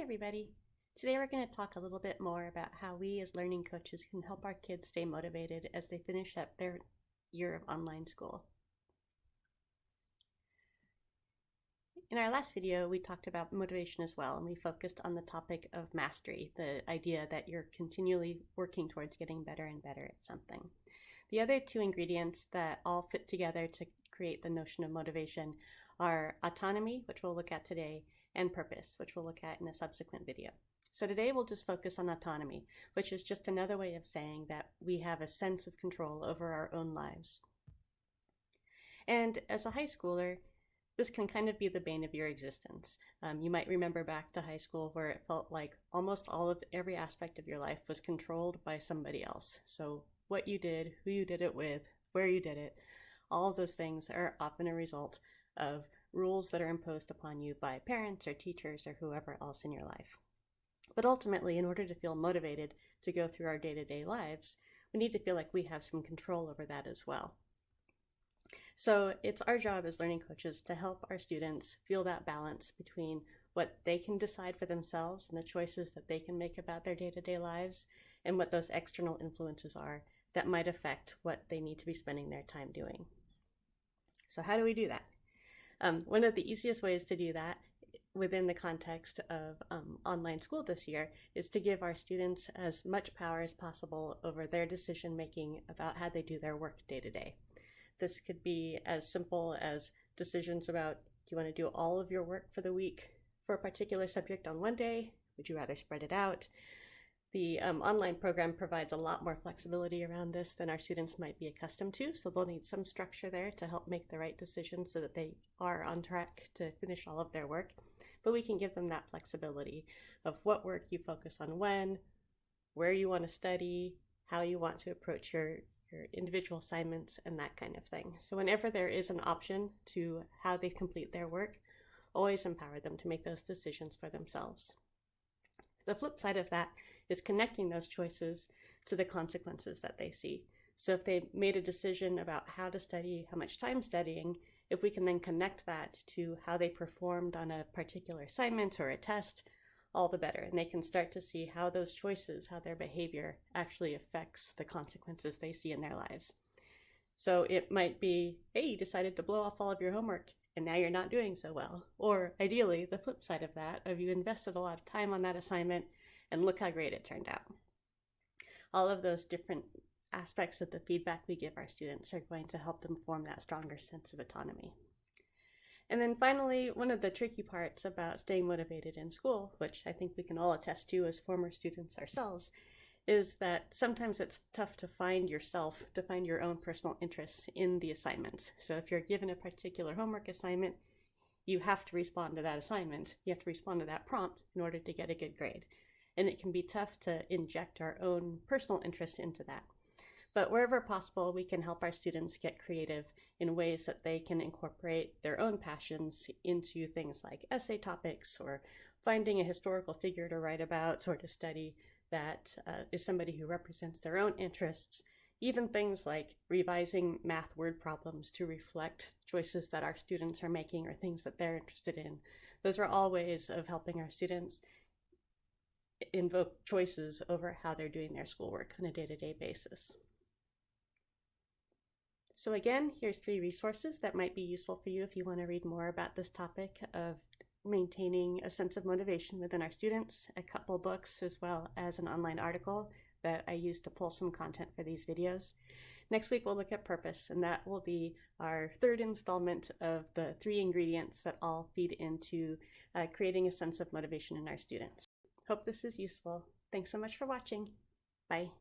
Hi everybody! Today we're going to talk a little bit more about how we as learning coaches can help our kids stay motivated as they finish up their year of online school. In our last video we talked about motivation as well, and we focused on the topic of mastery, the idea that you're continually working towards getting better and better at something. The other two ingredients that all fit together to create the notion of motivation are autonomy, which we'll look at today, and purpose, which we'll look at in a subsequent video. So today we'll just focus on autonomy, which is just another way of saying that we have a sense of control over our own lives. And as a high schooler, this can kind of be the bane of your existence. You might remember back to high school where it felt like almost all of every aspect of your life was controlled by somebody else. So what you did, who you did it with, where you did it, all of those things are often a result of rules that are imposed upon you by parents or teachers or whoever else in your life. But ultimately, in order to feel motivated to go through our day-to-day lives, we need to feel like we have some control over that as well. So it's our job as learning coaches to help our students feel that balance between what they can decide for themselves and the choices that they can make about their day-to-day lives, and what those external influences are that might affect what they need to be spending their time doing. So how do we do that? One of the easiest ways to do that within the context of online school this year is to give our students as much power as possible over their decision making about how they do their work day to day. This could be as simple as decisions about, do you want to do all of your work for the week for a particular subject on one day? Would you rather spread it out? The online program provides a lot more flexibility around this than our students might be accustomed to, so they'll need some structure there to help make the right decisions so that they are on track to finish all of their work. But we can give them that flexibility of what work you focus on when, where you want to study, how you want to approach your individual assignments, and that kind of thing. So whenever there is an option to how they complete their work, always empower them to make those decisions for themselves. The flip side of that is connecting those choices to the consequences that they see. So if they made a decision about how to study, how much time studying, if we can then connect that to how they performed on a particular assignment or a test, all the better. And they can start to see how those choices, how their behavior actually affects the consequences they see in their lives. So it might be, hey, you decided to blow off all of your homework and now you're not doing so well. Or ideally, the flip side of that, of you invested a lot of time on that assignment and look how great it turned out. All of those different aspects of the feedback we give our students are going to help them form that stronger sense of autonomy. And then finally, one of the tricky parts about staying motivated in school, which I think we can all attest to as former students ourselves, is that sometimes it's tough to find yourself, to find your own personal interests in the assignments. So if you're given a particular homework assignment, you have to respond to that assignment. You have to respond to that prompt in order to get a good grade. And it can be tough to inject our own personal interests into that. But wherever possible, we can help our students get creative in ways that they can incorporate their own passions into things like essay topics, or finding a historical figure to write about or to study that is somebody who represents their own interests. Even things like revising math word problems to reflect choices that our students are making or things that they're interested in. Those are all ways of helping our students invoke choices over how they're doing their schoolwork on a day-to-day basis. So again, here's 3 resources that might be useful for you if you want to read more about this topic of maintaining a sense of motivation within our students, a couple books, as well as an online article that I used to pull some content for these videos. Next week we'll look at purpose, and that will be our 3rd installment of the 3 ingredients that all feed into creating a sense of motivation in our students. Hope this is useful. Thanks so much for watching. Bye.